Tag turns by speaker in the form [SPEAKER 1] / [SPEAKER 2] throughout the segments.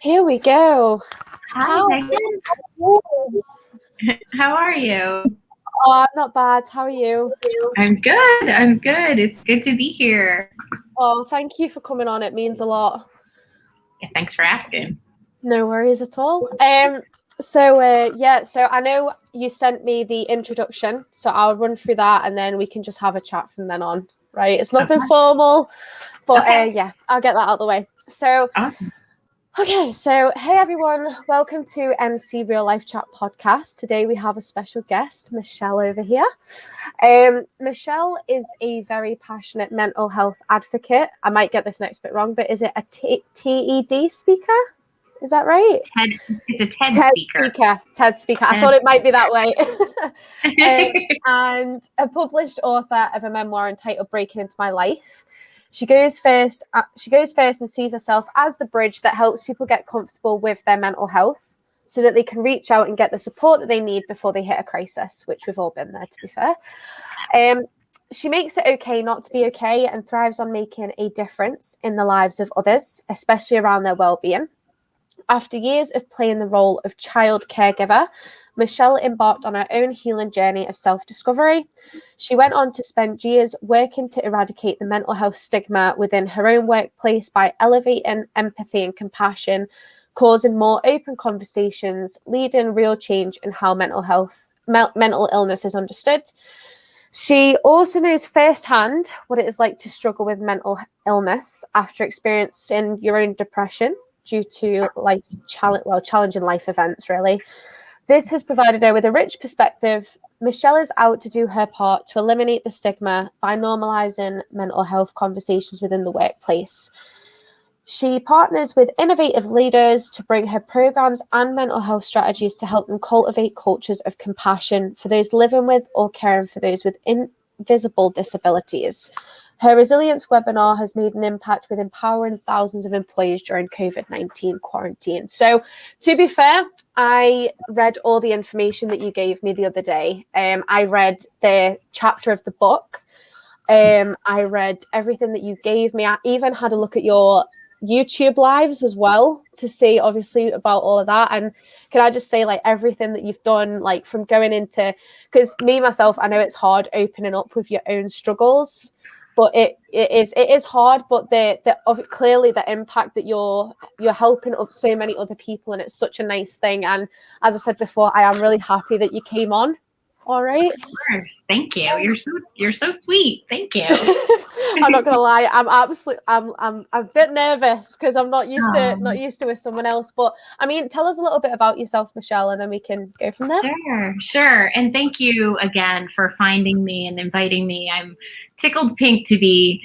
[SPEAKER 1] Here we go.
[SPEAKER 2] Hi,
[SPEAKER 1] How
[SPEAKER 2] Megan.
[SPEAKER 1] are you?
[SPEAKER 2] How are you?
[SPEAKER 1] Oh, I'm not bad. How are you?
[SPEAKER 2] I'm good. I'm good. It's good to be here.
[SPEAKER 1] Oh, thank you for coming on. It means a lot.
[SPEAKER 2] Yeah, thanks for asking.
[SPEAKER 1] No worries at all. So I know you sent me the introduction, so I'll run through that and then we can just have a chat from then on. Right? It's nothing
[SPEAKER 2] Okay.
[SPEAKER 1] formal, but
[SPEAKER 2] Okay.
[SPEAKER 1] I'll get that out of the way. So
[SPEAKER 2] Awesome.
[SPEAKER 1] Okay, so hey everyone, welcome to MC Real Life Chat podcast. Today we have a special guest, Michelle over here. Michelle is a very passionate mental health advocate. I might get this next bit wrong, but is it a TED speaker? Is that right?
[SPEAKER 2] It's a TED speaker.
[SPEAKER 1] TED speaker. I thought it might be that way. And a published author of a memoir entitled Breaking Into My Life. She goes first and sees herself as the bridge that helps people get comfortable with their mental health so that they can reach out and get the support that they need before they hit a crisis, which we've all been there, to be fair. She makes it okay not to be okay and thrives on making a difference in the lives of others, especially around their well-being. After years of playing the role of child caregiver, Michelle embarked on her own healing journey of self-discovery. She went on to spend years working to eradicate the mental health stigma within her own workplace by elevating empathy and compassion, causing more open conversations, leading real change in how mental illness is understood. She also knows firsthand what it is like to struggle with mental illness after experiencing your own depression due to challenging life events, really. This has provided her with a rich perspective. Michelle is out to do her part to eliminate the stigma by normalizing mental health conversations within the workplace. She partners with innovative leaders to bring her programs and mental health strategies to help them cultivate cultures of compassion for those living with or caring for those with invisible disabilities. Her Resilience webinar has made an impact with empowering thousands of employees during COVID-19 quarantine. So, to be fair, I read all the information that you gave me the other day. I read the chapter of the book. I read everything that you gave me. I even had a look at your YouTube lives as well to see obviously about all of that. And can I just say, like, everything that you've done, like from going into, because me myself, I know it's hard opening up with your own struggles, but it is hard, but clearly the impact that you're helping of so many other people, and it's such a nice thing. And as I said before, I am really happy that you came on. All right.
[SPEAKER 2] Of course. Thank you. You're so sweet. Thank you.
[SPEAKER 1] I'm not gonna lie, I'm a bit nervous because I'm not used to with someone else. But I mean, tell us a little bit about yourself, Michelle, and then we can go from there.
[SPEAKER 2] Sure. And thank you again for finding me and inviting me. I'm tickled pink to be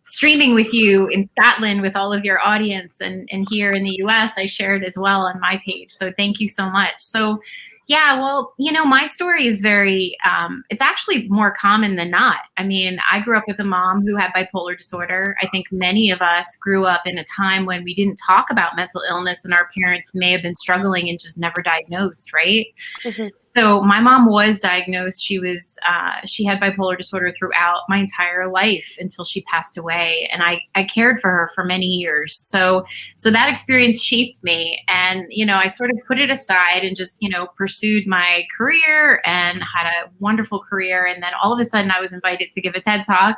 [SPEAKER 2] streaming with you in Scotland with all of your audience, and here in the US, I shared as well on my page. So thank you so much. So yeah, well, my story is very, it's actually more common than not. I mean, I grew up with a mom who had bipolar disorder. I think many of us grew up in a time when we didn't talk about mental illness and our parents may have been struggling and just never diagnosed, right?
[SPEAKER 1] Mm-hmm.
[SPEAKER 2] So my mom was diagnosed. She had bipolar disorder throughout my entire life until she passed away. And I cared for her for many years. So that experience shaped me. And, I sort of put it aside and just, pursued my career and had a wonderful career. And then all of a sudden I was invited to give a TED Talk.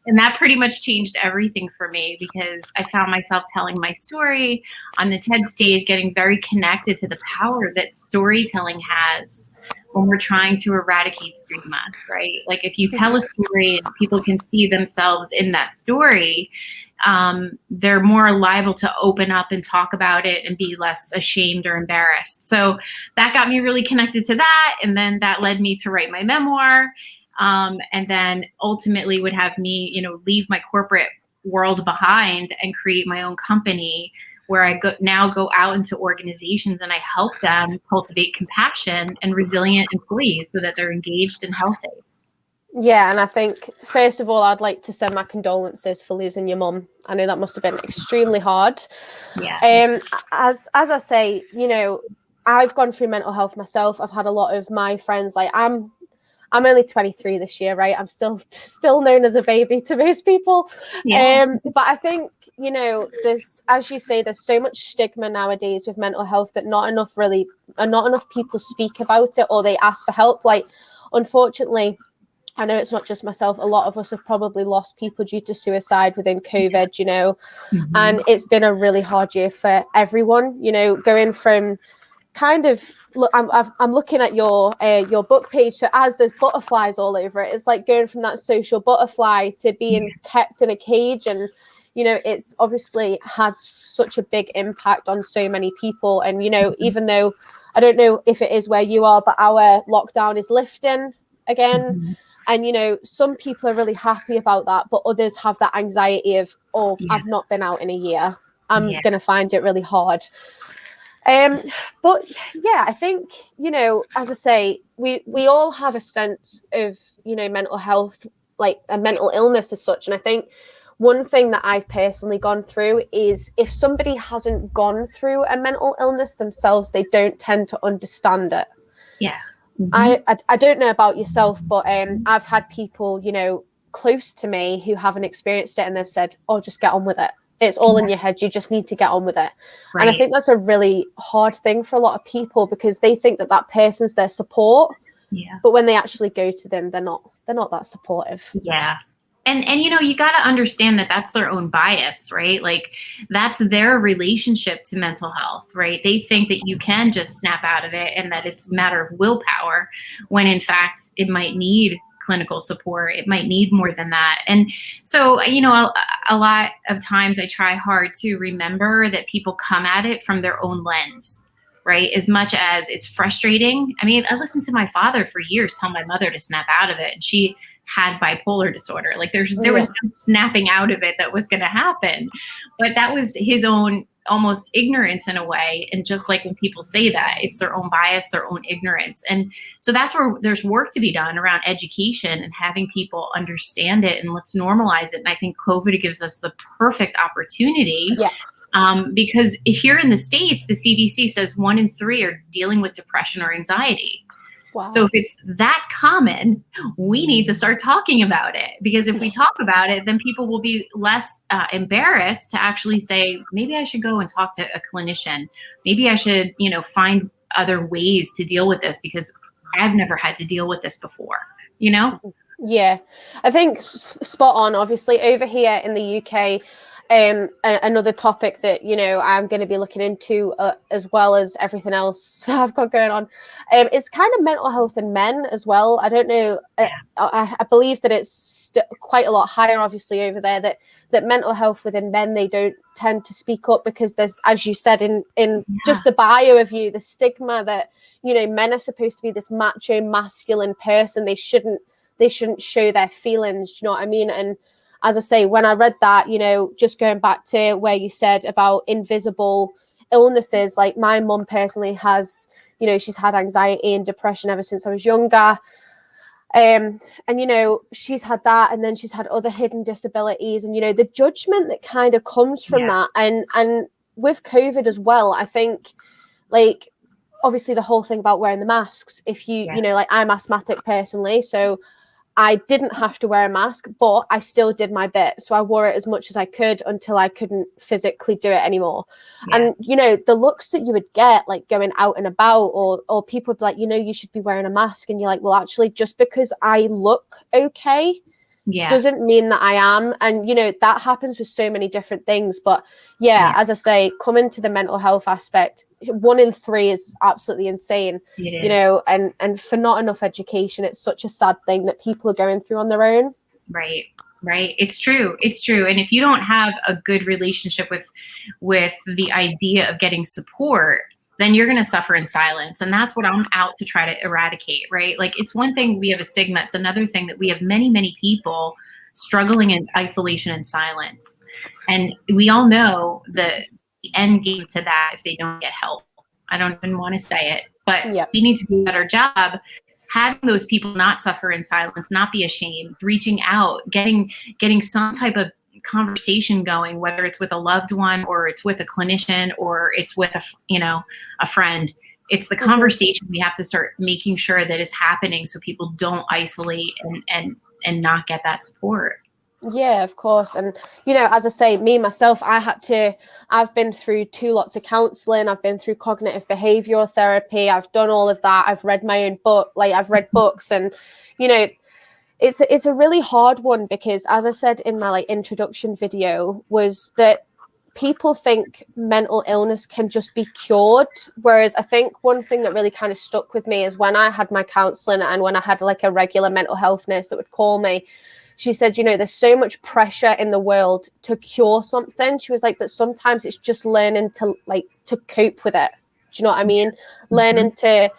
[SPEAKER 2] And that pretty much changed everything for me because I found myself telling my story on the TED stage, getting very connected to the power that storytelling has when we're trying to eradicate stigma, right? Like if you tell a story and people can see themselves in that story, they're more liable to open up and talk about it and be less ashamed or embarrassed. So that got me really connected to that. And then that led me to write my memoir. And then ultimately would have me, leave my corporate world behind and create my own company where I go out into organizations and I help them cultivate compassion and resilient employees so that they're engaged and healthy.
[SPEAKER 1] Yeah, and I think, first of all, I'd like to send my condolences for losing your mum. I know that must have been extremely hard.
[SPEAKER 2] Yeah.
[SPEAKER 1] As I say, I've gone through mental health myself. I've had a lot of my friends, like I'm only 23 this year, right? I'm still known as a baby to most people.
[SPEAKER 2] Yeah.
[SPEAKER 1] But I think, there's, as you say, there's so much stigma nowadays with mental health that not enough people speak about it, or they ask for help. Like, unfortunately, I know it's not just myself. A lot of us have probably lost people due to suicide within COVID, and it's been a really hard year for everyone, going from kind of, look, I'm looking at your book page. So as there's butterflies all over it, it's like going from that social butterfly to being kept in a cage. And, it's obviously had such a big impact on so many people. And, even though I don't know if it is where you are, but our lockdown is lifting again. And, some people are really happy about that, but others have that anxiety of, I've not been out in a year. I'm going to find it really hard. But yeah, I think, as I say, we all have a sense of, mental health, like a mental illness as such. And I think one thing that I've personally gone through is if somebody hasn't gone through a mental illness themselves, they don't tend to understand it.
[SPEAKER 2] Yeah.
[SPEAKER 1] I don't know about yourself, but I've had people, close to me who haven't experienced it, and they've said, just get on with it. It's all in your head. You just need to get on with it. Right. And I think that's a really hard thing for a lot of people, because they think that person's their support. Yeah. But when they actually go to them, they're not that supportive.
[SPEAKER 2] Yeah. And you got to understand that that's their own bias, right? Like, that's their relationship to mental health, right? They think that you can just snap out of it and that it's a matter of willpower, when in fact it might need clinical support. It might need more than that. And so, a lot of times I try hard to remember that people come at it from their own lens, right? As much as it's frustrating. I mean, I listened to my father for years tell my mother to snap out of it, and she had bipolar disorder. Like, there was no snapping out of it that was going to happen, but that was his own almost ignorance in a way. And just like when people say that, it's their own bias, their own ignorance. And so that's where there's work to be done around education and having people understand it, and let's normalize it. And I think COVID gives us the perfect opportunity. Yeah. Because if here in the States, the CDC says 1 in 3 are dealing with depression or anxiety. Wow. So if it's that common, we need to start talking about it, because if we talk about it, then people will be less embarrassed to actually say, maybe I should go and talk to a clinician. Maybe I should, find other ways to deal with this, because I've never had to deal with this before,
[SPEAKER 1] Yeah, I think spot on. Obviously, over here in the UK, another topic that I'm going to be looking into as well as everything else I've got going on, is kind of mental health in men as well. I don't know. I believe that it's quite a lot higher, obviously, over there. That mental health within men, they don't tend to speak up, because there's, as you said in just the bio of you, the stigma that men are supposed to be this macho, masculine person. They shouldn't show their feelings. Do you know what I mean? And as I say, when I read that, just going back to where you said about invisible illnesses, like my mum personally has, she's had anxiety and depression ever since I was younger. And, she's had that, and then she's had other hidden disabilities, and, the judgment that kind of comes from that. And with COVID as well, I think, like, obviously the whole thing about wearing the masks, if you, like, I'm asthmatic personally, so I didn't have to wear a mask, but I still did my bit. So I wore it as much as I could until I couldn't physically do it anymore. Yeah. And, the looks that you would get, like going out and about, or people would be like, you should be wearing a mask. And you're like, well, actually, just because I look okay doesn't mean that I am. And, that happens with so many different things. But as I say, coming to the mental health aspect, 1 in 3 is absolutely insane, and for not enough education, it's such a sad thing that people are going through on their own.
[SPEAKER 2] Right. It's true. And if you don't have a good relationship with the idea of getting support, then you're going to suffer in silence. And that's what I'm out to try to eradicate, right? Like, it's one thing we have a stigma. It's another thing that we have many, many people struggling in isolation and silence. And we all know the end game to that if they don't get help. I don't even want to say it, but we need to do a better job having those people not suffer in silence, not be ashamed, reaching out, getting some type of conversation going, whether it's with a loved one or it's with a clinician or it's with a friend. It's the conversation we have to start making sure that is happening, so people don't isolate and not get that support.
[SPEAKER 1] Yeah, of course. And, you know, as I say, me, myself, I've been through 2 lots of counseling. I've been through cognitive behavioral therapy. I've done all of that. I've read my own book. Like, I've read books, and, you know, it's a really hard one, because, as I said in my like introduction video, was that people think mental illness can just be cured. Whereas I think one thing that really kind of stuck with me is when I had my counseling and when I had like a regular mental health nurse that would call me, she said, you know, there's so much pressure in the world to cure something. She was like, but sometimes it's just learning to cope with it. Do you know what I mean? Mm-hmm. Learning to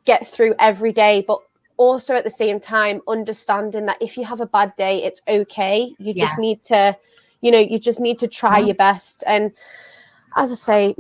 [SPEAKER 1] get through every day, but also at the same time understanding that if you have a bad day, it's okay. You just need to, you know, you just need to try your best. And as I say,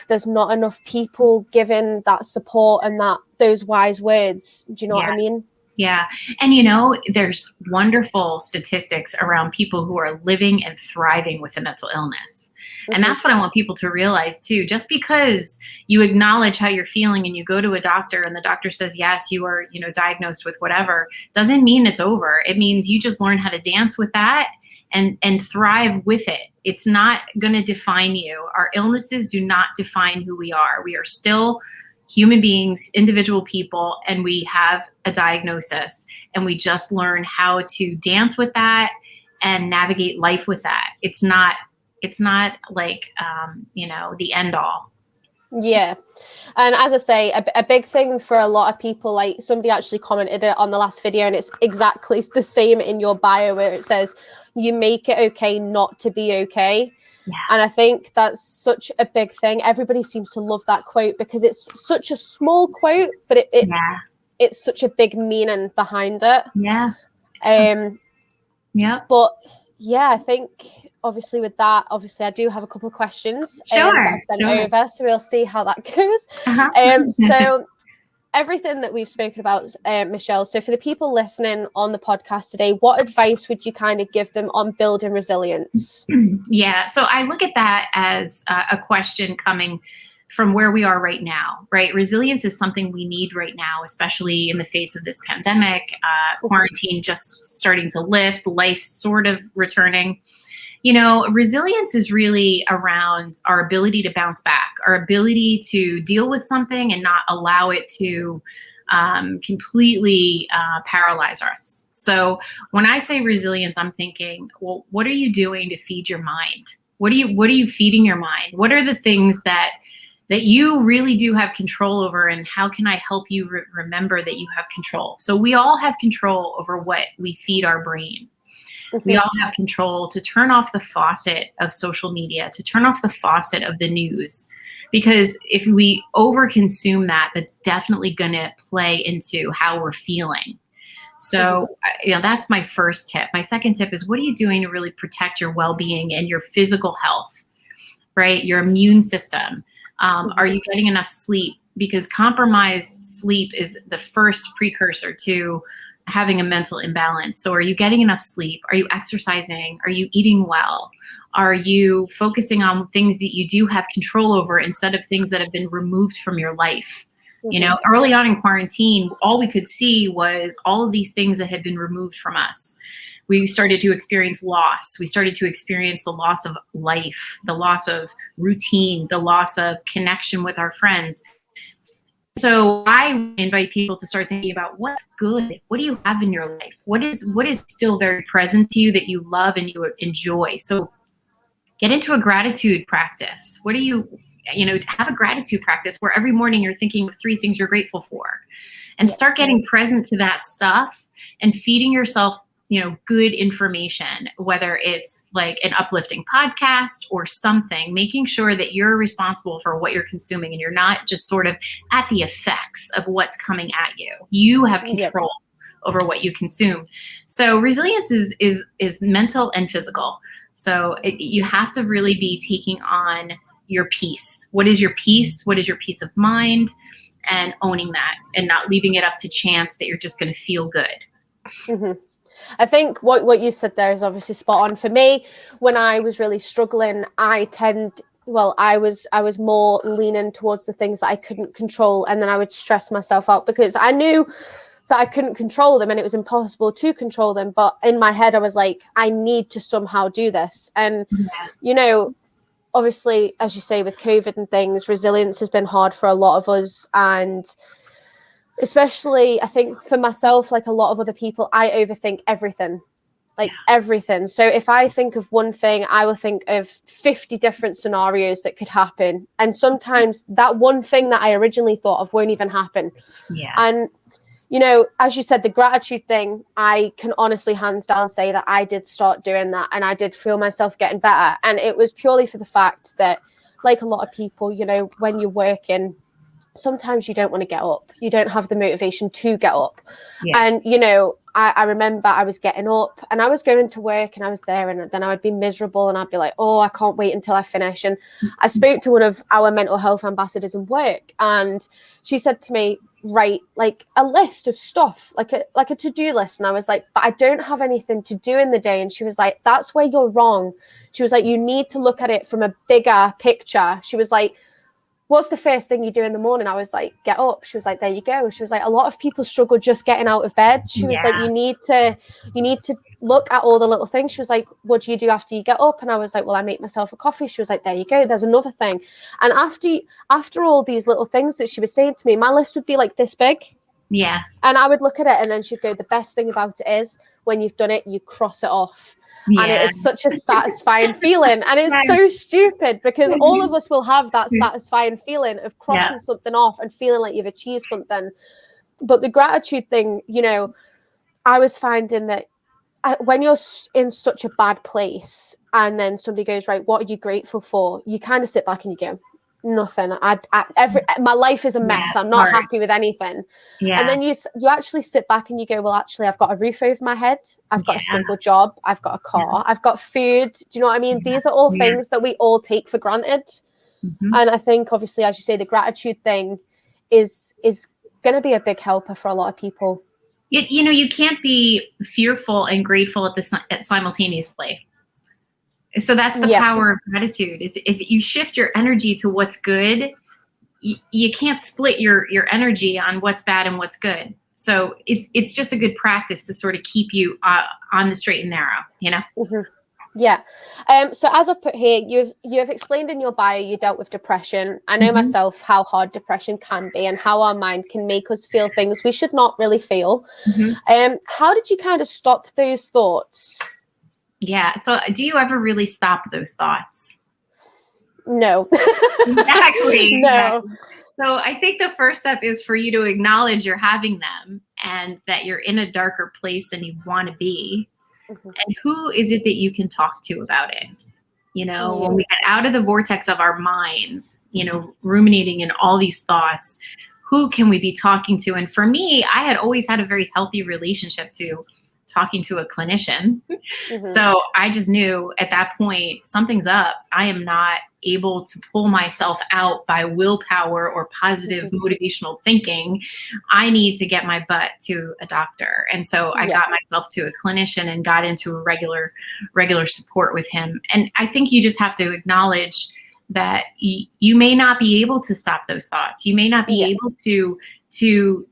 [SPEAKER 1] there's not enough people giving that support and those wise words. Do you know what I mean?
[SPEAKER 2] Yeah. And, you know, there's wonderful statistics around people who are living and thriving with a mental illness. And that's what I want people to realize too. Just because you acknowledge how you're feeling and you go to a doctor and the doctor says, yes, you are, you know, diagnosed with whatever, doesn't mean it's over. It means you just learn how to dance with that and thrive with it. It's not going to define you. Our illnesses do not define who we are. We are still human beings, individual people, and we have a diagnosis, and we just learn how to dance with that and navigate life with that. It's not like, you know, the end all.
[SPEAKER 1] Yeah. And as I say, a big thing for a lot of people, like somebody actually commented it on the last video, and it's exactly the same in your bio where it says, you make it okay not to be okay. Yeah. And I think that's such a big thing. Everybody seems to love that quote because it's such a small quote, but it's such a big meaning behind it.
[SPEAKER 2] Yeah.
[SPEAKER 1] But yeah, I think obviously with that, I do have a couple of questions that I sent over, so we'll see how that goes. So everything that we've spoken about, Michelle, so for the people listening on the podcast today, what advice would you kind of give them on building resilience?
[SPEAKER 2] Yeah, so I look at that as a question coming from where we are right now, right? Resilience is something we need right now, especially in the face of this pandemic, quarantine just starting to lift, life sort of returning. You know, resilience is really around our ability to bounce back, our ability to deal with something and not allow it to completely paralyze us. So when I say resilience, I'm thinking, well, what are you doing to feed your mind? What are you feeding your mind? What are the things that you really do have control over, and how can I help you remember that you have control? So we all have control over what we feed our brain. We all have control to turn off the faucet of social media, to turn off the faucet of the news. Because if we overconsume that, that's definitely going to play into how we're feeling. So, you know, that's my first tip. My second tip is, what are you doing to really protect your well-being and your physical health, right? Your immune system. Are you getting enough sleep? Because compromised sleep is the first precursor to having a mental imbalance. So are you getting enough sleep? Are you exercising? Are you eating well? Are you focusing on things that you do have control over instead of things that have been removed from your life? You know, early on in quarantine, all we could see was all of these things that had been removed from us. We started to experience loss. We started to experience the loss of life, the loss of routine, the loss of connection with our friends. So I invite people to start thinking about what's good. What do you have in your life? What is still very present to you that you love and you enjoy? So get into a gratitude practice. What do you have a gratitude practice where every morning you're thinking of 3 things you're grateful for, and start getting present to that stuff and feeding yourself, you know, good information, whether it's like an uplifting podcast or something, making sure that you're responsible for what you're consuming and you're not just sort of at the effects of what's coming at you. You have control over what you consume. So resilience is mental and physical. So you have to really be taking on your peace. What is your peace? What is your peace of mind? And owning that and not leaving it up to chance that you're just going to feel good.
[SPEAKER 1] I think what you said there is obviously spot on. For me, when I was really struggling, I was more leaning towards the things that I couldn't control, and then I would stress myself out because I knew that I couldn't control them and it was impossible to control them. But in my head, I was like, I need to somehow do this. And, you know, obviously, as you say, with COVID and things, resilience has been hard for a lot of us. And especially, I think for myself, like a lot of other people, I overthink everything. Like everything. So if I think of one thing, I will think of 50 different scenarios that could happen. And sometimes that one thing that I originally thought of won't even happen.
[SPEAKER 2] Yeah.
[SPEAKER 1] And, you know, as you said, the gratitude thing, I can honestly hands down say that I did start doing that and I did feel myself getting better. And it was purely for the fact that, like a lot of people, you know, when you're working, sometimes you don't want to get up. You don't have the motivation to get up.
[SPEAKER 2] Yeah.
[SPEAKER 1] And, you know, I remember I was getting up and I was going to work and I was there and then I would be miserable and I'd be like, oh, I can't wait until I finish. And I spoke to one of our mental health ambassadors in work and she said to me, write like a list of stuff, like a to-do list. And I was like, but I don't have anything to do in the day. And she was like, that's where you're wrong. She was like, you need to look at it from a bigger picture. She was like, what's the first thing you do in the morning? I was like, get up. She was like, there you go. She was like, a lot of people struggle just getting out of bed. She was like, you need to look at all the little things. She was like, what do you do after you get up? And I was like, well, I make myself a coffee. She was like, there you go. There's another thing. And after all these little things that she was saying to me, my list would be like this big.
[SPEAKER 2] Yeah.
[SPEAKER 1] And I would look at it and then she'd go, the best thing about it is when you've done it, you cross it off.
[SPEAKER 2] Yeah.
[SPEAKER 1] And it is such a satisfying feeling. And it's so stupid because all of us will have that satisfying feeling of crossing something off and feeling like you've achieved something. But the gratitude thing, you know, I was finding that when you're in such a bad place and then somebody goes, right, what are you grateful for? You kind of sit back and you go, nothing. My life is a mess. I'm not happy with anything. Yeah. And then you actually sit back and you go, well, actually, I've got a roof over my head. I've got a stable job. I've got a car. I've got food. Do you know what I mean? These are all things that we all take for granted. Mm-hmm. And I think, obviously, as you say, the gratitude thing is going to be a big helper for a lot of people.
[SPEAKER 2] You know, you can't be fearful and grateful simultaneously. So that's the power of gratitude, is if you shift your energy to what's good, you can't split your energy on what's bad and what's good. So it's just a good practice to sort of keep you on the straight and narrow, you know?
[SPEAKER 1] Mm-hmm. Yeah. So as I've put here, you have explained in your bio you dealt with depression. I know myself how hard depression can be and how our mind can make us feel things we should not really feel. How did you kind of stop those thoughts?
[SPEAKER 2] Yeah. So do you ever really stop those thoughts?
[SPEAKER 1] No.
[SPEAKER 2] Exactly.
[SPEAKER 1] No.
[SPEAKER 2] So I think the first step is for you to acknowledge you're having them and that you're in a darker place than you want to be. And who is it that you can talk to about it? You know, when we get out of the vortex of our minds, you know, ruminating in all these thoughts, who can we be talking to? And for me, I had always had a very healthy relationship to talking to a clinician. So I just knew at that point, something's up. I am not able to pull myself out by willpower or positive motivational thinking. I need to get my butt to a doctor. And so I got myself to a clinician and got into a regular support with him. And I think you just have to acknowledge that you may not be able to stop those thoughts. You may not be able to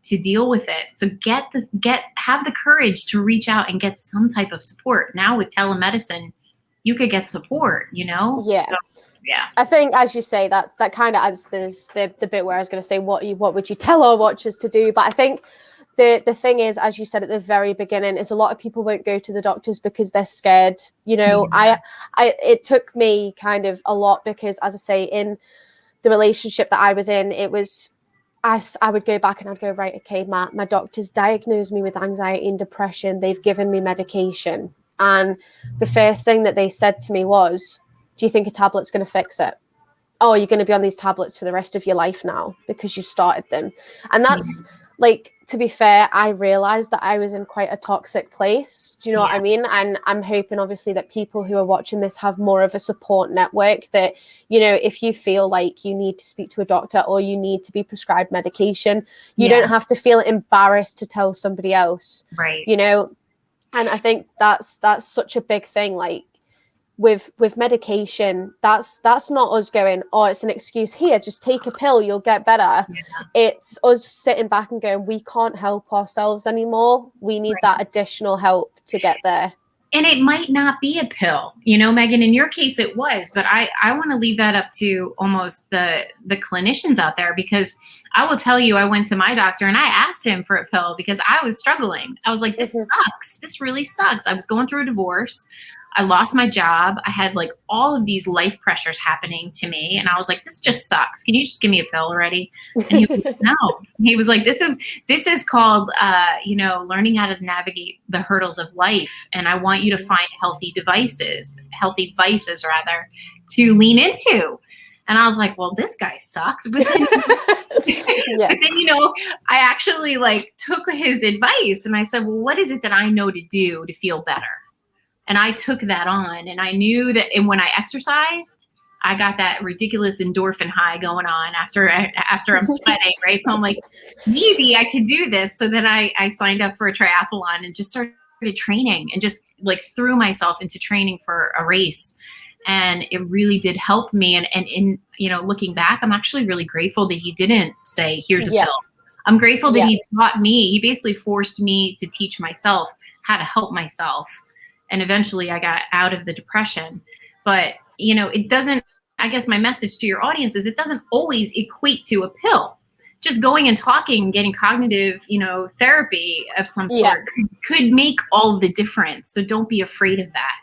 [SPEAKER 2] deal with it. So have the courage to reach out and get some type of support. Now with telemedicine, you could get support, you know?
[SPEAKER 1] Yeah.
[SPEAKER 2] So, yeah.
[SPEAKER 1] I think, as you say, that kind of answers the bit where I was going to say, what would you tell our watchers to do? But I think the thing is, as you said at the very beginning, is a lot of people won't go to the doctors because they're scared. You know, it took me kind of a lot because, as I say, in the relationship that I was in, it was, I would go back and I'd go, right, okay, my doctors diagnosed me with anxiety and depression. They've given me medication. And the first thing that they said to me was, do you think a tablet's going to fix it? Oh, you're going to be on these tablets for the rest of your life now because you started them. And that's like, to be fair, I realized that I was in quite a toxic place. Do you know what I mean? And I'm hoping, obviously, that people who are watching this have more of a support network that, you know, if you feel like you need to speak to a doctor or you need to be prescribed medication, you don't have to feel embarrassed to tell somebody else.
[SPEAKER 2] Right.
[SPEAKER 1] You know? And I think that's such a big thing. Like, with medication, that's not us going, oh, it's an excuse, here, just take a pill, you'll get better. It's us sitting back and going, we can't help ourselves anymore, we need that additional help to get there.
[SPEAKER 2] And it might not be a pill, you know, Megan, in your case it was, but I want to leave that up to almost the clinicians out there, because I will tell you, I went to my doctor and I asked him for a pill because I was struggling. I was like, this sucks. This really sucks. I was going through a divorce. I lost my job. I had like all of these life pressures happening to me. And I was like, this just sucks. Can you just give me a pill already? And he was like, no. He was like, this is called, you know, learning how to navigate the hurdles of life. And I want you to find healthy vices rather, to lean into. And I was like, well, this guy sucks. But then, but then, you know, I actually like took his advice and I said, well, what is it that I know to do to feel better? And I took that on, and I knew that, and when I exercised, I got that ridiculous endorphin high going on after I'm sweating, right? So I'm like, maybe I could do this. So then I signed up for a triathlon and just started training, and just like threw myself into training for a race. And it really did help me. And in, you know, looking back, I'm actually really grateful that he didn't say, here's a pill. I'm grateful that he taught me. He basically forced me to teach myself how to help myself. And eventually I got out of the depression. But, you know, it doesn't, I guess my message to your audience is, it doesn't always equate to a pill. Just going and talking and getting cognitive, you know, therapy of some sort could make all the difference. So don't be afraid of that.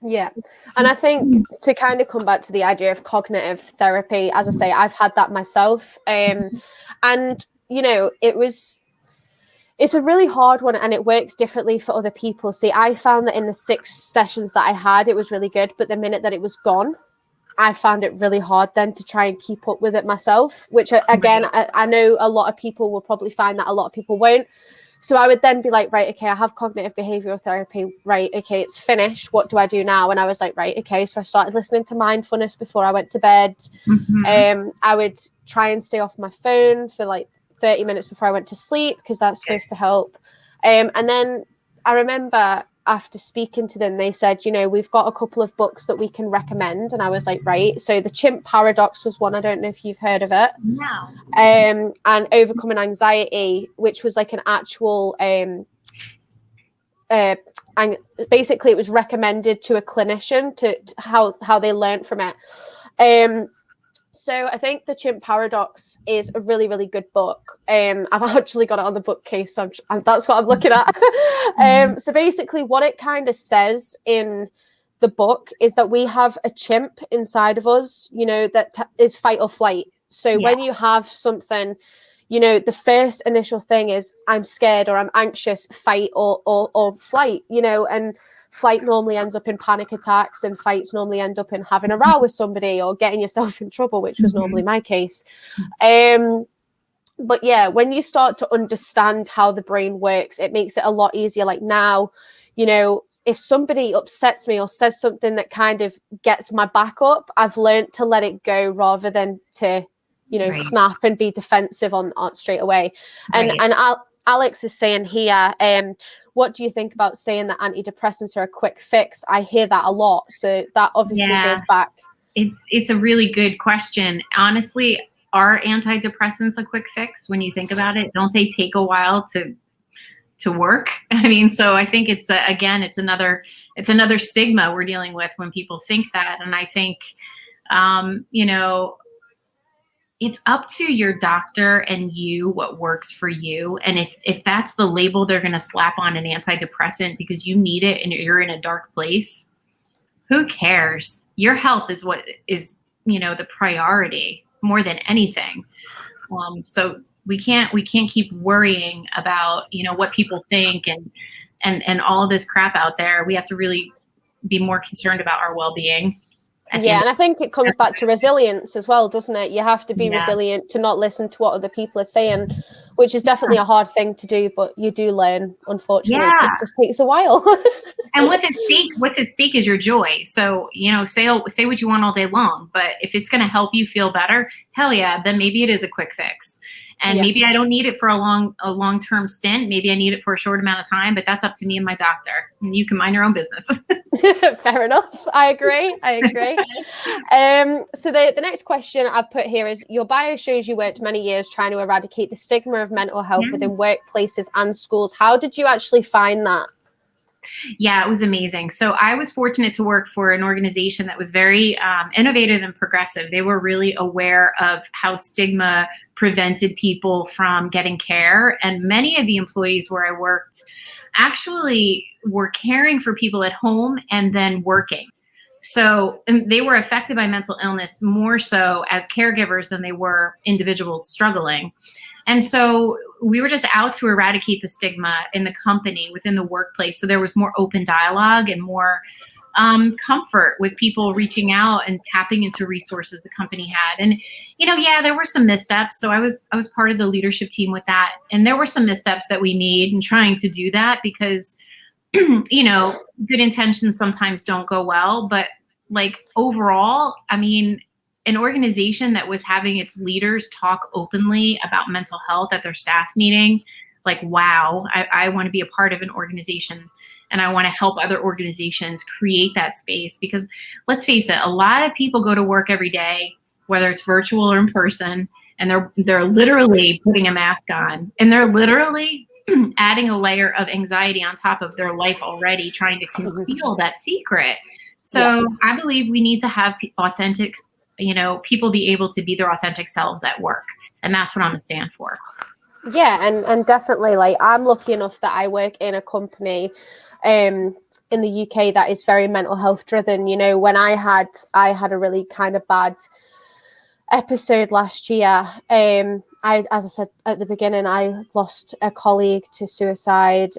[SPEAKER 1] Yeah. And I think to kind of come back to the idea of cognitive therapy, as I say, I've had that myself. And, you know, it's a really hard one, and it works differently for other people. See, I found that in the 6 sessions that I had, it was really good. But the minute that it was gone, I found it really hard then to try and keep up with it myself, which again, I know a lot of people will probably find that, a lot of people won't. So I would then be like, right, okay, I have cognitive behavioral therapy. Right, okay, it's finished. What do I do now? And I was like, right, okay. So I started listening to mindfulness before I went to bed. I would try and stay off my phone for like 30 minutes before I went to sleep, because that's supposed to help. And then I remember after speaking to them, they said, you know, we've got a couple of books that we can recommend. And I was like, right. So The Chimp Paradox was one. I don't know if you've heard of it.
[SPEAKER 2] No.
[SPEAKER 1] And Overcoming Anxiety, which was like an actual, and basically it was recommended to a clinician to how they learned from it. So I think The Chimp Paradox is a really, really good book. I've actually got it on the bookcase, so that's what I'm looking at. So basically what it kind of says in the book is that we have a chimp inside of us, you know, that is fight or flight. So when you have something, you know, the first initial thing is I'm scared or I'm anxious, fight or flight, you know, and flight normally ends up in panic attacks, and fights normally end up in having a row with somebody or getting yourself in trouble, which was normally my case. But yeah, when you start to understand how the brain works, it makes it a lot easier. Like now, you know, if somebody upsets me or says something that kind of gets my back up, I've learned to let it go rather than to, you know, snap and be defensive on straight away. And Alex is saying here, what do you think about saying that antidepressants are a quick fix? I hear that a lot. So that obviously goes back.
[SPEAKER 2] It's a really good question. Honestly, are antidepressants a quick fix when you think about it? Don't they take a while to work? I mean, so I think it's another stigma we're dealing with when people think that. And I think, you know, it's up to your doctor and you what works for you. And if that's the label they're going to slap on an antidepressant because you need it and you're in a dark place, who cares? Your health is what is, you know, the priority more than anything. So we can't keep worrying about, you know, what people think and all of this crap out there. We have to really be more concerned about our well-being.
[SPEAKER 1] Yeah, and I think it comes back to resilience as well, doesn't it? You have to be resilient to not listen to what other people are saying, which is definitely a hard thing to do, but you do learn, unfortunately. It just takes a while.
[SPEAKER 2] And what's at stake is your joy. So, you know, say what you want all day long, but if it's going to help you feel better, hell yeah, then maybe it is a quick fix. And maybe I don't need it for a long-term stint. Maybe I need it for a short amount of time, but that's up to me and my doctor. And you can mind your own business.
[SPEAKER 1] Fair enough. I agree. So the next question I've put here is, your bio shows you worked many years trying to eradicate the stigma of mental health within workplaces and schools. How did you actually find that?
[SPEAKER 2] Yeah, it was amazing. So I was fortunate to work for an organization that was very innovative and progressive. They were really aware of how stigma prevented people from getting care. And many of the employees where I worked actually were caring for people at home and then working. So they were affected by mental illness more so as caregivers than they were individuals struggling. And so we were just out to eradicate the stigma in the company, within the workplace. So there was more open dialogue and more comfort with people reaching out and tapping into resources the company had. And, there were some missteps. So I was part of the leadership team with that. And there were some missteps that we made in trying to do that because, good intentions sometimes don't go well. But overall, an organization that was having its leaders talk openly about mental health at their staff meeting, wow, I want to be a part of an organization and I want to help other organizations create that space. Because let's face it, a lot of people go to work every day, whether it's virtual or in person, and they're literally putting a mask on, and they're literally adding a layer of anxiety on top of their life already, trying to conceal that secret. So I believe we need to have authentic, people be able to be their authentic selves at work. And that's what I'm a stand for.
[SPEAKER 1] Yeah, and definitely, I'm lucky enough that I work in a company in the UK that is very mental health driven. When I had a really kind of bad episode last year, as I said at the beginning, I lost a colleague to suicide.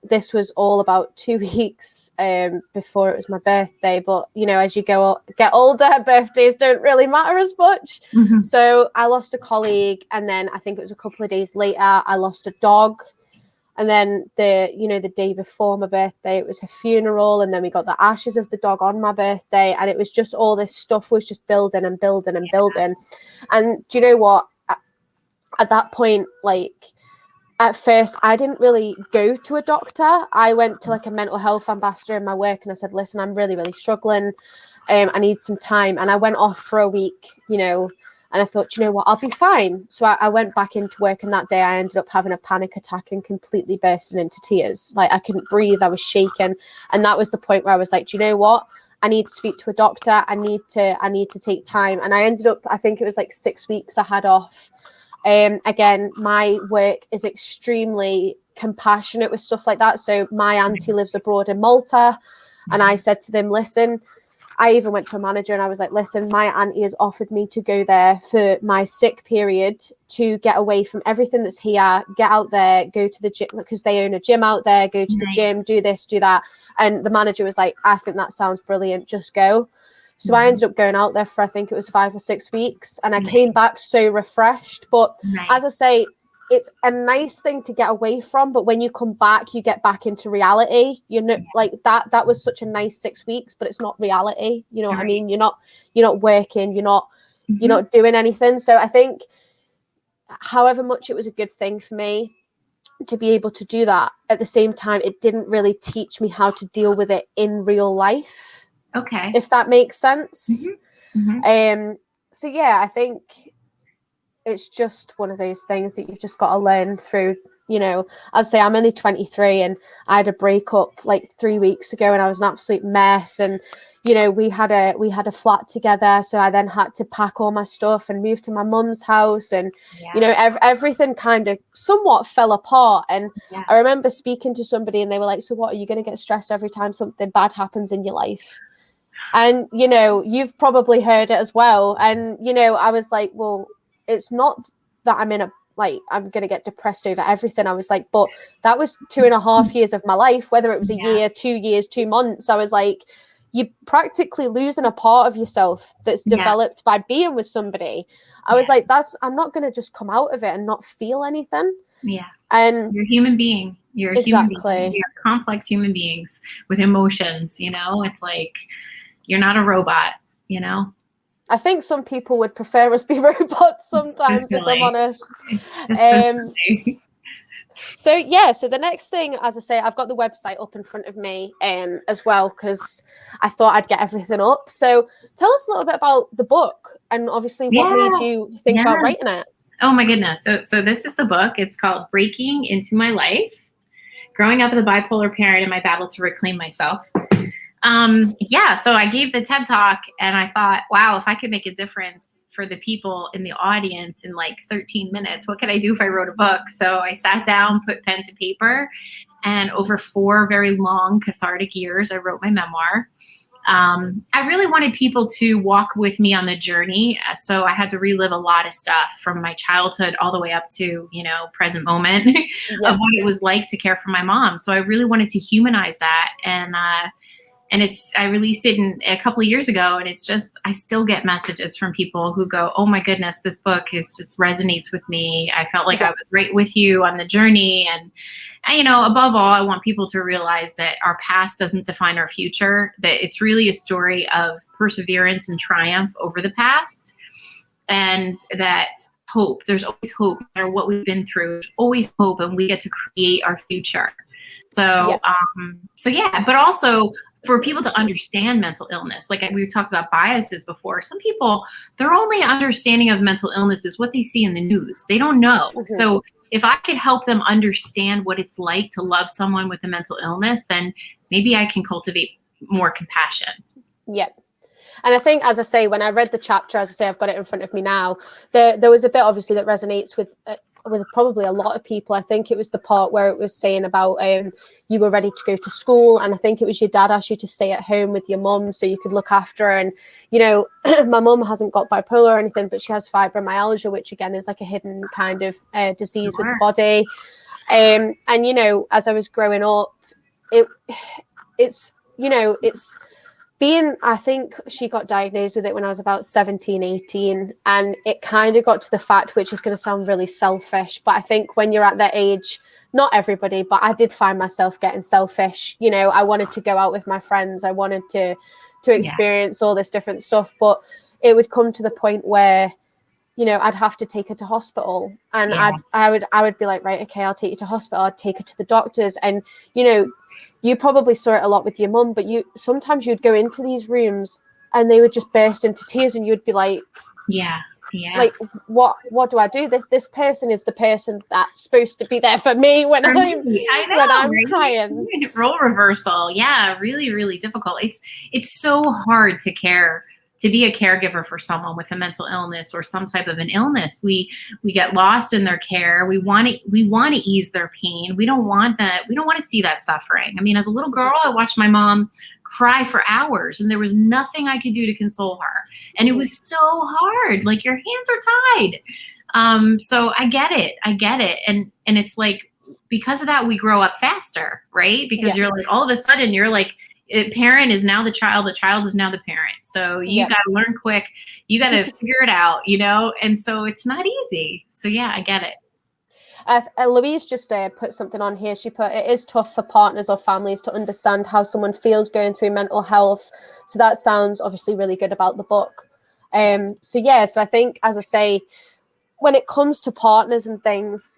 [SPEAKER 1] This was all about 2 weeks before it was my birthday. But, as you get older, birthdays don't really matter as much. Mm-hmm. So I lost a colleague. And then I think it was a couple of days later, I lost a dog. And then the day before my birthday, it was her funeral. And then we got the ashes of the dog on my birthday. And it was just all this stuff was just building and building and building. And do you know what? At that point, at first, I didn't really go to a doctor. I went to a mental health ambassador in my work and I said, listen, I'm really, really struggling. I need some time. And I went off for a week, and I thought, you know what, I'll be fine. So I went back into work, and that day I ended up having a panic attack and completely bursting into tears. I couldn't breathe. I was shaking. And that was the point where I was like, do you know what? I need to speak to a doctor. I need to take time. And I ended up, I think it was 6 weeks I had off. Again, my work is extremely compassionate with stuff like that. So my auntie lives abroad in Malta, and I said to them, listen, I even went to a manager and I was like, listen, my auntie has offered me to go there for my sick period to get away from everything that's here, get out there, go to the gym, because they own a gym out there, go to the gym, do this, do that. And the manager was like, I think that sounds brilliant, just go. So I ended up going out there for, I think it was 5 or 6 weeks, and I came back so refreshed. But as I say, it's a nice thing to get away from, but when you come back, you get back into reality. That was such a nice 6 weeks, but it's not reality. You know what I mean? You're not working, you're not doing anything. So I think however much it was a good thing for me to be able to do that, at the same time, it didn't really teach me how to deal with it in real life.
[SPEAKER 2] Okay.
[SPEAKER 1] If that makes sense. So yeah, I think it's just one of those things that you've just got to learn through. I'd say I'm only 23 and I had a breakup 3 weeks ago and I was an absolute mess. And, we had a flat together. So I then had to pack all my stuff and move to my mum's house. And, everything kind of somewhat fell apart. And I remember speaking to somebody and they were like, so what, are you going to get stressed every time something bad happens in your life? And, you've probably heard it as well. And, I was like, well, it's not that I'm I'm going to get depressed over everything. I was like, but that was 2.5 years of my life, whether it was a year, 2 years, 2 months. I was like, you're practically losing a part of yourself that's developed by being with somebody. I was like, I'm not going to just come out of it and not feel anything.
[SPEAKER 2] Yeah.
[SPEAKER 1] And
[SPEAKER 2] you're a human being. You're a
[SPEAKER 1] exactly.
[SPEAKER 2] human being. You're complex human beings with emotions, it's you're not a robot,
[SPEAKER 1] I think some people would prefer us be robots sometimes, if I'm
[SPEAKER 2] Definitely.
[SPEAKER 1] honest.
[SPEAKER 2] Definitely.
[SPEAKER 1] So yeah, so the next thing, as I say, I've got the website up in front of me as well, because I thought I'd get everything up. So tell us a little bit about the book, and obviously what made
[SPEAKER 2] Yeah.
[SPEAKER 1] you think about writing it.
[SPEAKER 2] Oh my goodness. So this is the book. It's called Breaking Into My Life: Growing Up with a Bipolar Parent and My Battle to Reclaim Myself. So I gave the TED Talk and I thought, wow, if I could make a difference for the people in the audience in like 13 minutes, what could I do if I wrote a book? So I sat down, put pen to paper, and over 4 very long cathartic years, I wrote my memoir. I really wanted people to walk with me on the journey. So I had to relive a lot of stuff from my childhood all the way up to, present moment
[SPEAKER 1] Yeah.
[SPEAKER 2] of what it was like to care for my mom. So I really wanted to humanize that. And I released it a couple of years ago, and it's just, I still get messages from people who go, oh my goodness, this book just resonates with me. I felt like I was right with you on the journey. And above all, I want people to realize that our past doesn't define our future, that it's really a story of perseverance and triumph over the past. And that hope, there's always hope, no matter what we've been through, there's always hope, and we get to create our future. So, but also for people to understand mental illness, like we talked about biases before, some people, their only understanding of mental illness is what they see in the news. They don't know. Mm-hmm. So if I could help them understand what it's like to love someone with a mental illness, then maybe I can cultivate more compassion.
[SPEAKER 1] Yep. And I think, as I say, when I read the chapter, as I say, I've got it in front of me now, there was a bit obviously that resonates with probably a lot of people. I think it was the part where it was saying about you were ready to go to school, and I think it was your dad asked you to stay at home with your mum so you could look after her. And my mum hasn't got bipolar or anything, but she has fibromyalgia, which again is like a hidden kind of disease with the body. And as I was growing up, it's I think she got diagnosed with it when I was about 17, 18, and it kind of got to the fact, which is going to sound really selfish, but I think when you're at that age, not everybody, but I did find myself getting selfish. I wanted to go out with my friends. I wanted to experience all this different stuff, but it would come to the point where, I'd have to take her to hospital, and I would be like, right, okay, I'll take you to hospital. I'd take her to the doctors. And, you probably saw it a lot with your mum, but sometimes you'd go into these rooms and they would just burst into tears, and you'd be like, like, what do I do? This person is the person that's supposed to be there for me when I'm crying.
[SPEAKER 2] Role reversal. Yeah, really, really difficult. It's so hard to be a caregiver for someone with a mental illness or some type of an illness. We get lost in their care. We want to ease their pain. We don't want that. We don't want to see that suffering. I mean, as a little girl, I watched my mom cry for hours, and there was nothing I could do to console her. And it was so hard. Like, your hands are tied. So I get it. And it's like, because of that, we grow up faster, right? Because you're like, all of a sudden you're like, parent is now the child is now the parent. So you got to learn quick. You got to figure it out, and so it's not easy. So yeah, I get it.
[SPEAKER 1] Louise just put something on here. She put, it is tough for partners or families to understand how someone feels going through mental health. So that sounds obviously really good about the book. So I think, as I say, when it comes to partners and things,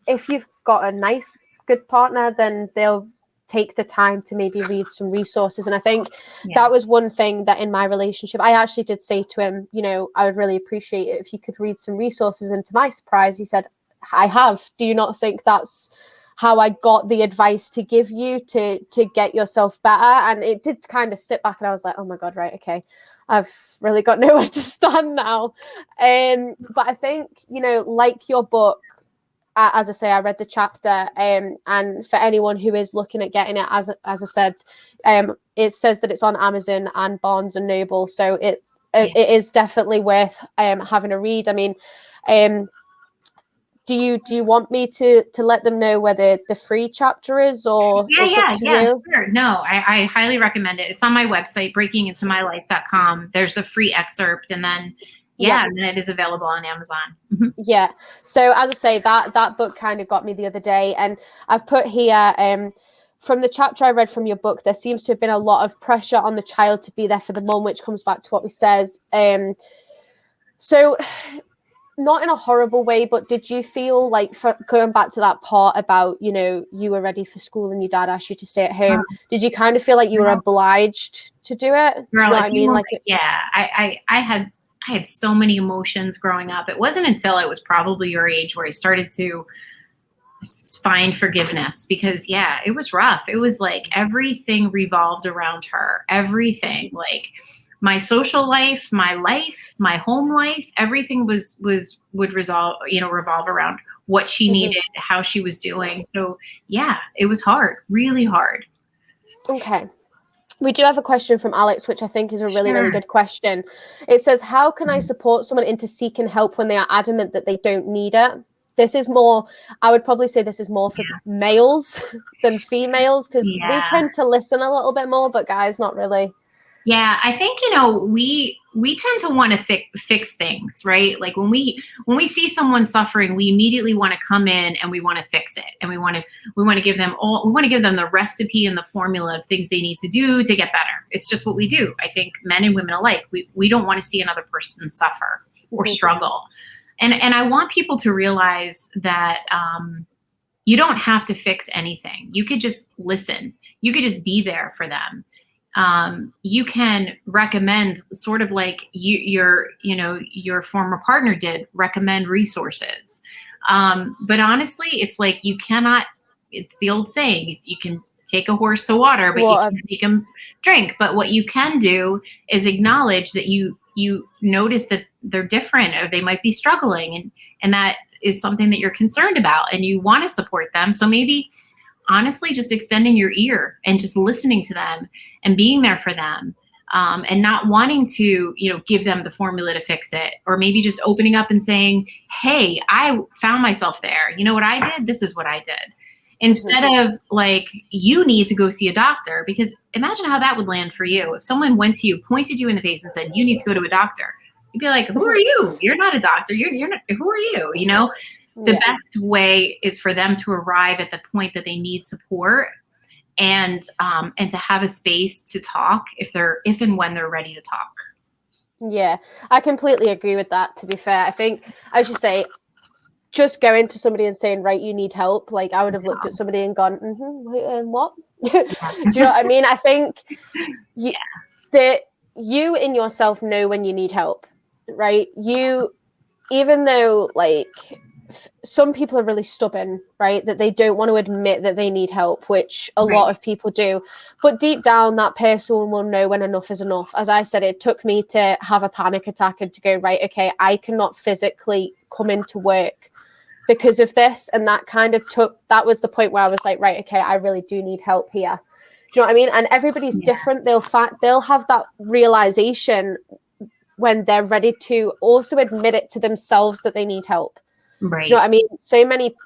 [SPEAKER 1] if you've got a nice, good partner, then they'll take the time to maybe read some resources. And I think that was one thing that in my relationship, I actually did say to him, I would really appreciate it if you could read some resources. And to my surprise, he said, I have. Do you not think that's how I got the advice to give you to get yourself better? And it did kind of sit back, and I was like, oh my God, right, okay. I've really got nowhere to stand now. But I think, like your book, as I say, I read the chapter, and for anyone who is looking at getting it, as I said, it says that it's on Amazon and Barnes and Noble, so it is definitely worth having a read. I mean, do you want me to let them know where the free chapter is, or it's up to you?
[SPEAKER 2] Sure. No, I highly recommend it. It's on my website, breakingintomylife.com. There's the free excerpt, and then and then it is available on Amazon. Mm-hmm.
[SPEAKER 1] Yeah. So as I say, that book kind of got me the other day, and I've put here from the chapter I read from your book, there seems to have been a lot of pressure on the child to be there for the mum, which comes back to what we says. So not in a horrible way, but did you feel like, for going back to that part about, you know, you were ready for school and your dad asked you to stay at home, did you kind of feel like you were obliged to do it? Do you know what I mean?
[SPEAKER 2] I had so many emotions growing up. It wasn't until I was probably your age where I started to find forgiveness, because it was rough. It was like everything revolved around her. Everything, like my social life, my home life, everything would revolve around what she needed, how she was doing. So it was hard, really hard.
[SPEAKER 1] Okay. We do have a question from Alex, which I think is a really, really good question. It says, how can I support someone into seeking help when they are adamant that they don't need it? This is more, I would probably say this is more for males than females, because we tend to listen a little bit more, but guys, not really.
[SPEAKER 2] Yeah, I think, we tend to want to fix things, right? Like when we see someone suffering, we immediately want to come in and we want to fix it. And we want to give them the recipe and the formula of things they need to do to get better. It's just what we do. I think men and women alike, we don't want to see another person suffer or struggle. And I want people to realize that you don't have to fix anything. You could just listen. You could just be there for them. You can recommend, sort of like your former partner did, recommend resources. But honestly, it's like it's the old saying, you can take a horse to water, but you can't make him drink. But what you can do is acknowledge that you notice that they're different, or they might be struggling, and that is something that you're concerned about and you want to support them. So maybe honestly just extending your ear and just listening to them and being there for them, and not wanting to, give them the formula to fix it, or maybe just opening up and saying, hey, I found myself there. You know what I did? This is what I did. Instead of like, you need to go see a doctor, because imagine how that would land for you. If someone went to you, pointed you in the face and said, you need to go to a doctor, you'd be like, who are you? You're not a doctor. You're not, who are you? The best way is for them to arrive at the point that they need support, and to have a space to talk if and when they're ready to talk.
[SPEAKER 1] Yeah, I completely agree with that, to be fair. I think, as you say, just going to somebody and saying, right, you need help, like I would have looked at somebody and gone, what? Do you know what I mean? I think that you in yourself know when you need help, right? Even though like some people are really stubborn, right, that they don't want to admit that they need help, which a lot of people do, but deep down that person will know when enough is enough. As I said, it took me to have a panic attack and to go, right, okay, I cannot physically come into work because of this. And that was the point where I was like, right, okay, I really do need help here. Do you know what I mean? And everybody's different. They'll have that realization when they're ready to also admit it to themselves that they need help.
[SPEAKER 2] Right.
[SPEAKER 1] Do you know what I mean?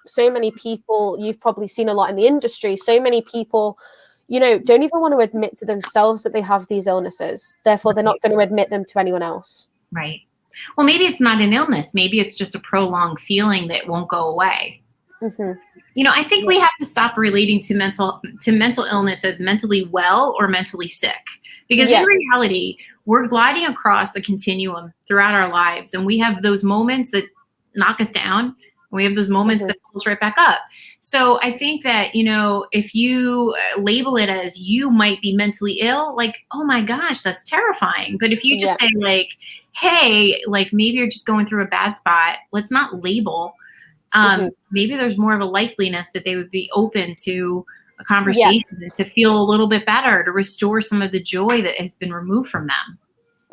[SPEAKER 1] So many people, you've probably seen a lot in the industry, so many people, don't even want to admit to themselves that they have these illnesses. Therefore, they're not going to admit them to anyone else.
[SPEAKER 2] Right. Well, maybe it's not an illness. Maybe it's just a prolonged feeling that won't go away. I think we have to stop relating to mental illness as mentally well or mentally sick, because in reality, we're gliding across a continuum throughout our lives, and we have those moments that knock us down, and we have those moments that pull us right back up. So I think that, if you label it as you might be mentally ill, like, oh my gosh, that's terrifying. But if you just say like, hey, like maybe you're just going through a bad spot, let's not label. Maybe there's more of a likeliness that they would be open to a conversation and to feel a little bit better, to restore some of the joy that has been removed from them.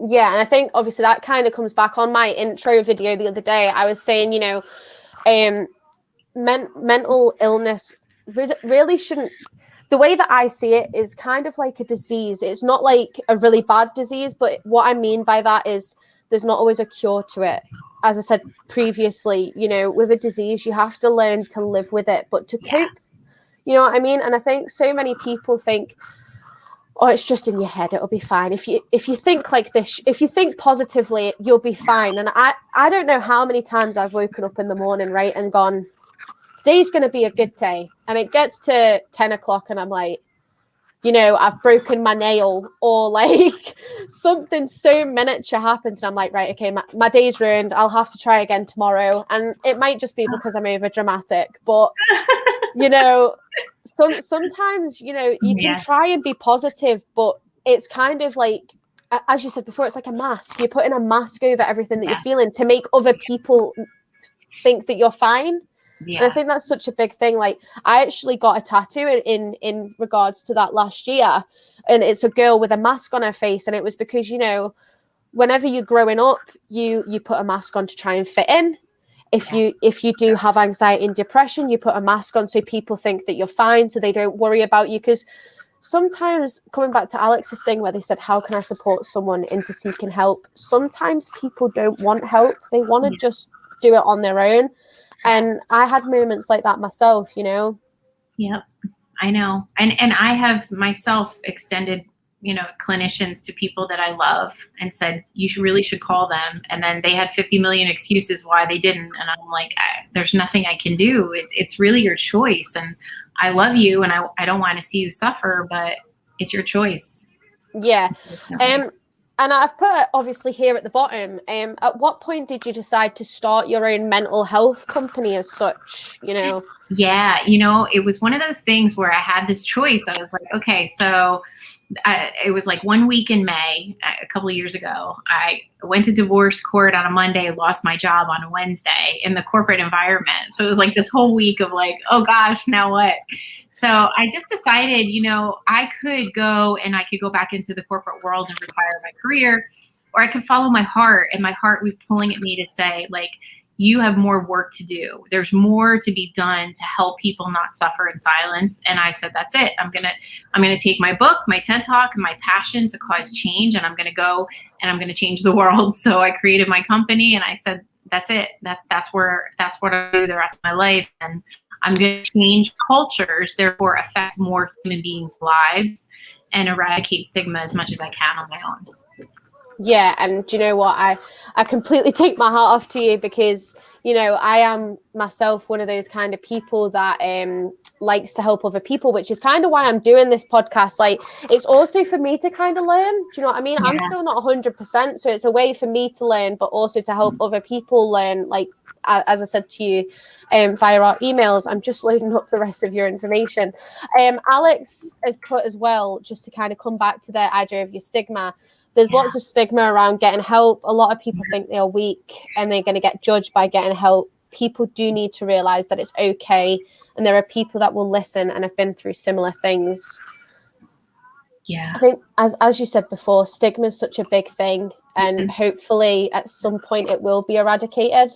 [SPEAKER 1] Yeah, and I think obviously that kind of comes back on my intro video the other day. I was saying, mental illness really shouldn't, the way that I see it is kind of like a disease. It's not like a really bad disease, but what I mean by that is there's not always a cure to it. As I said previously, with a disease, you have to learn to live with it, but to cope, you know what I mean? And I think so many people think, oh, it's just in your head, it'll be fine. If you think like this, if you think positively, you'll be fine. And I don't know how many times I've woken up in the morning, right, and gone, today's going to be a good day. And it gets to 10 o'clock and I'm like, you know, I've broken my nail, or like something so miniature happens and I'm like, right, okay, my day's ruined. I'll have to try again tomorrow. And it might just be because I'm over dramatic, but you know, sometimes, you know, you can try and be positive, but it's kind of like, as you said before, it's like a mask. You're putting a mask over everything that you're feeling to make other people think that you're fine. And I think that's such a big thing. Like, I actually got a tattoo in regards to that last year, and it's a girl with a mask on her face. And it was because, you know, whenever you're growing up, you put a mask on to try and fit in. If you do have anxiety and depression, you put a mask on so people think that you're fine, so they don't worry about you. Because sometimes, coming back to Alex's thing where they said, how can I support someone into seeking help? Sometimes people don't want help. They want to just do it on their own. And I had moments like that myself, you know?
[SPEAKER 2] Yep, I know. And I have myself extended, you know, clinicians to people that I love and said, you really should call them. And then they had 50 million excuses why they didn't. And I'm like, there's nothing I can do. It's really your choice. And I love you and I don't want to see you suffer, but it's your choice.
[SPEAKER 1] Yeah. And I've put obviously here at the bottom, at what point did you decide to start your own mental health company as such, you know?
[SPEAKER 2] Yeah, you know, it was one of those things where I had this choice. I was like, okay, so it was like 1 week in May, a couple of years ago. I went to divorce court on a Monday, lost my job on a Wednesday in the corporate environment. So it was like this whole week of like, oh gosh, now what? So I just decided, you know, I could go and I could go back into the corporate world and retire my career, or I could follow my heart. And my heart was pulling at me to say, like, you have more work to do. There's more to be done to help people not suffer in silence. And I said, that's it. I'm gonna take my book, my TED Talk, and my passion to cause change, and I'm gonna go and I'm gonna change the world. So I created my company, and I said, that's it. That's what I do the rest of my life. And I'm going to change cultures, therefore affect more human beings' lives and eradicate stigma as much as I can on my own.
[SPEAKER 1] Yeah, and do you know what? I completely take my hat off to you because, you know, I am myself one of those kind of people that likes to help other people, which is kind of why I'm doing this podcast. Like, it's also for me to kind of learn. Do you know what I mean? Yeah. I'm still not 100%, so it's a way for me to learn, but also to help other people learn. Like, as I said to you via our emails, I'm just loading up the rest of your information. Alex has put as well, just to kind of come back to the idea of your stigma. There's lots of stigma around getting help. A lot of people think they are weak and they're going to get judged by getting help. People do need to realize that it's okay. And there are people that will listen and have been through similar things.
[SPEAKER 2] Yeah.
[SPEAKER 1] I think, as you said before, stigma is such a big thing. And hopefully at some point it will be eradicated.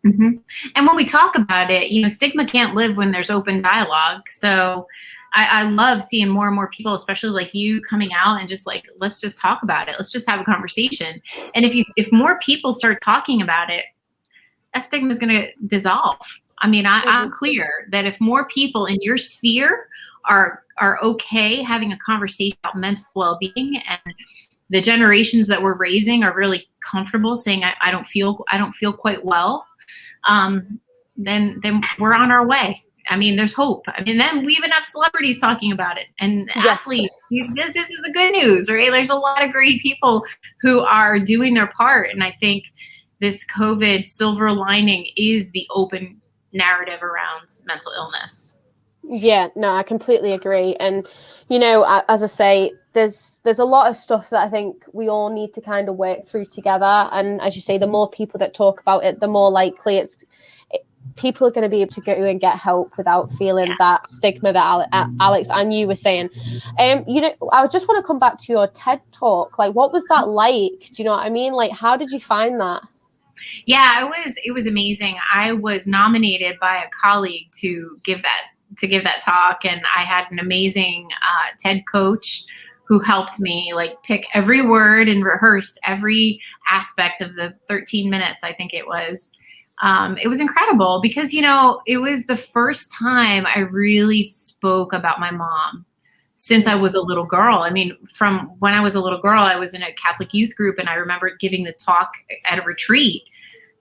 [SPEAKER 2] Mm-hmm. And when we talk about it, you know, stigma can't live when there's open dialogue. So I love seeing more and more people, especially like you, coming out and just like, let's just talk about it. Let's just have a conversation. And if more people start talking about it, that stigma is going to dissolve. I mean, I'm clear that if more people in your sphere are okay having a conversation about mental well-being, and the generations that we're raising are really comfortable saying, I don't feel quite well, then we're on our way. I mean, there's hope. I mean, then we even have celebrities talking about it, and athletes. This is the good news, right? There's a lot of great people who are doing their part. And I think this COVID silver lining is the open narrative around mental illness.
[SPEAKER 1] Yeah, no, I completely agree. And, you know, as I say, there's a lot of stuff that I think we all need to kind of work through together. And as you say, the more people that talk about it, the more likely people are going to be able to go and get help without feeling that stigma that Alex and you were saying. You know, I just want to come back to your TED Talk. Like, what was that like? Do you know what I mean? Like, how did you find that?
[SPEAKER 2] Yeah, it was amazing. I was nominated by a colleague to give that talk, and I had an amazing TED coach who helped me like pick every word and rehearse every aspect of the 13 minutes, I think it was. It was incredible because, you know, it was the first time I really spoke about my mom since I was a little girl. I mean, from when I was a little girl, I was in a Catholic youth group, and I remember giving the talk at a retreat.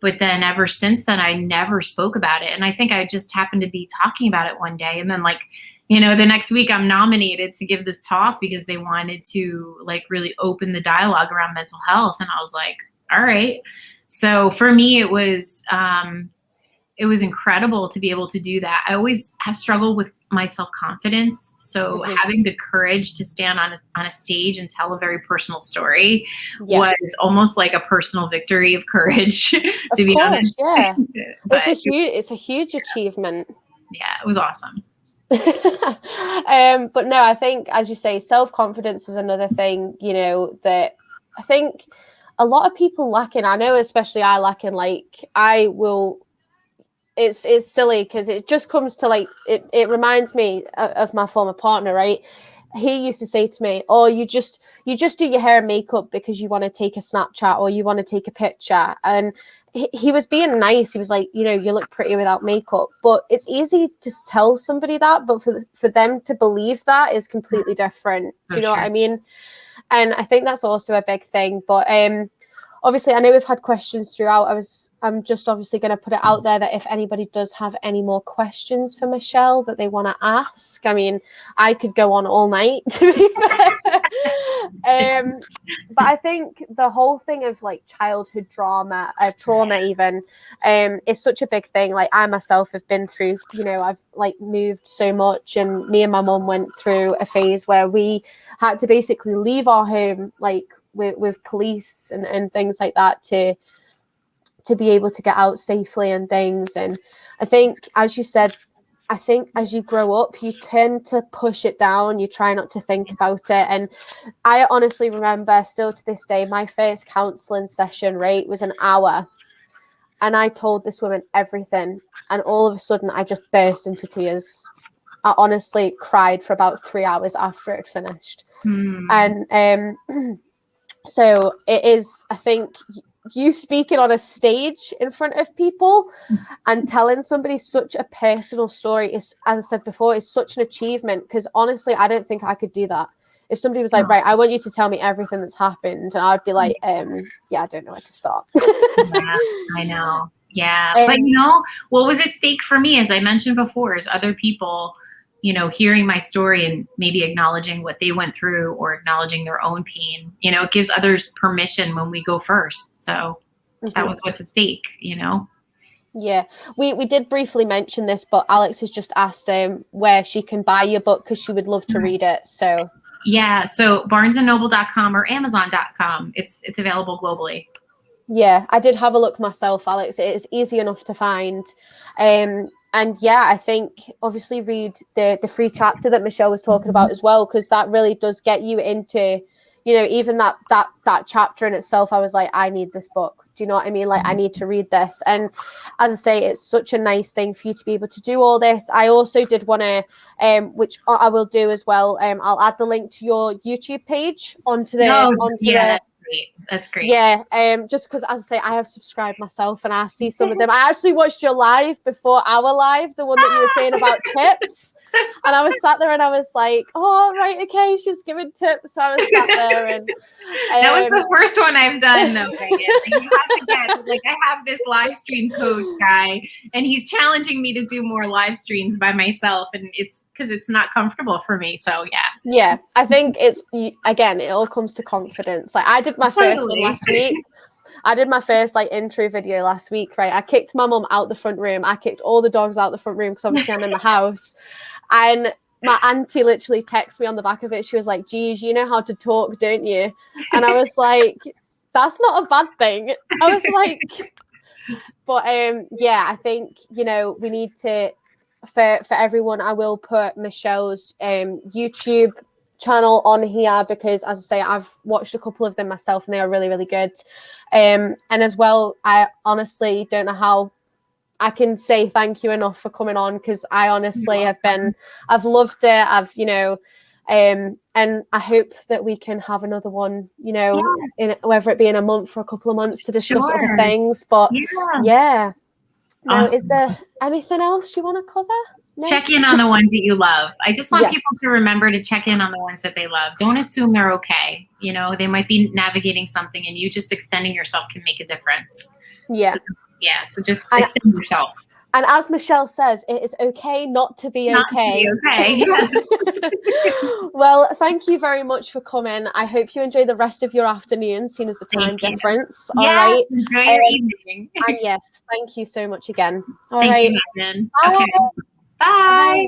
[SPEAKER 2] But then ever since then, I never spoke about it. And I think I just happened to be talking about it one day. And then like, the next week I'm nominated to give this talk because they wanted to like really open the dialogue around mental health. And I was like, all right. So for me, it was incredible to be able to do that. I always have struggled with my self-confidence. So having the courage to stand on a stage and tell a very personal story was almost like a personal victory of courage, to be honest.
[SPEAKER 1] Yeah. It's a huge achievement.
[SPEAKER 2] Yeah, it was awesome.
[SPEAKER 1] But no, I think, as you say, self-confidence is another thing, that I think a lot of people lack in. I know, especially I lack in, like, it's silly because it just comes to like it reminds me of my former partner, right? He used to say to me, oh, you just do your hair and makeup because you want to take a Snapchat or you want to take a picture. And he was being nice. He was like, you look pretty without makeup. But it's easy to tell somebody that, but for them to believe that is completely different. Do you know what I mean? And I think that's also a big thing. But obviously, I know we've had questions throughout. I'm just obviously going to put it out there that if anybody does have any more questions for Michelle that they want to ask, I mean, I could go on all night, to be fair. But I think the whole thing of like childhood trauma even, is such a big thing. Like I myself have been through, I've like moved so much, and me and my mum went through a phase where we had to basically leave our home, like, with police and things like that to be able to get out safely and things. And I think, as you said, as you grow up, you tend to push it down. You try not to think about it. And I honestly remember still to this day, my first counselling session, right, was an hour. And I told this woman everything. And all of a sudden, I just burst into tears. I honestly cried for about 3 hours after it finished. And so it is, I think, you speaking on a stage in front of people and telling somebody such a personal story is, as I said before, is such an achievement. Because honestly, I don't think I could do that. If somebody was like, right, I want you to tell me everything that's happened, and I'd be like, yeah, I don't know where to start.
[SPEAKER 2] Yeah, I know. Yeah. But what was at stake for me, as I mentioned before, is other people, hearing my story and maybe acknowledging what they went through or acknowledging their own pain. It gives others permission when we go first. So that was what's at stake,
[SPEAKER 1] Yeah, we did briefly mention this, but Alex has just asked where she can buy your book because she would love to read it. So
[SPEAKER 2] yeah, so barnesandnoble.com or amazon.com. It's available globally.
[SPEAKER 1] Yeah, I did have a look myself, Alex. It is easy enough to find. And yeah, I think obviously read the free chapter that Michelle was talking about as well, because that really does get you into, even that chapter in itself. I was like, I need this book. Do you know what I mean? Like, I need to read this. And as I say, it's such a nice thing for you to be able to do all this. I also did want to, which I will do as well. I'll add the link to your YouTube page onto the.
[SPEAKER 2] That's great.
[SPEAKER 1] Yeah, just because, as I say, I have subscribed myself and I see some of them. I actually watched your live before our live, the one that you were saying about tips, and I was sat there and I was like, oh, right, okay, she's giving tips. So I was sat there and
[SPEAKER 2] that was the first one I've done though, Megan. You have to get, like, I have this live stream coach guy and he's challenging me to do more live streams by myself, and it's because it's not comfortable for me. So
[SPEAKER 1] yeah, I think it's, again, it all comes to confidence. Like I did my first one last week. I did my first like intro video last week, right? I kicked my mum out the front room. I kicked all the dogs out the front room because obviously I'm in the house. And my auntie literally texted me on the back of it. She was like, geez, you know how to talk, don't you? And I was like, that's not a bad thing. I was like, but yeah, I think, we need to, for everyone, I will put Michelle's YouTube channel on here because, as I say, I've watched a couple of them myself and they are really, really good. And as well, I honestly don't know how I can say thank you enough for coming on, because I honestly I've loved it. And I hope that we can have another one, in whether it be in a month or a couple of months to discuss other things. But yeah. Now, awesome. Is there anything else you want to cover? No?
[SPEAKER 2] Check in on the ones that you love. I just want people to remember to check in on the ones that they love. Don't assume they're okay. They might be navigating something, and you just extending yourself can make a difference.
[SPEAKER 1] Yeah.
[SPEAKER 2] So, Yeah. So just accept yourself.
[SPEAKER 1] And as Michelle says, it is okay not to be okay.
[SPEAKER 2] Not to be okay.
[SPEAKER 1] Well, thank you very much for coming. I hope you enjoy the rest of your afternoon, seeing as the time difference.
[SPEAKER 2] Yes,
[SPEAKER 1] all right.
[SPEAKER 2] Enjoy your evening.
[SPEAKER 1] And yes, thank you so much again. All
[SPEAKER 2] thank
[SPEAKER 1] right.
[SPEAKER 2] you, Megan.
[SPEAKER 1] Bye.
[SPEAKER 2] Okay. Bye.
[SPEAKER 1] Bye.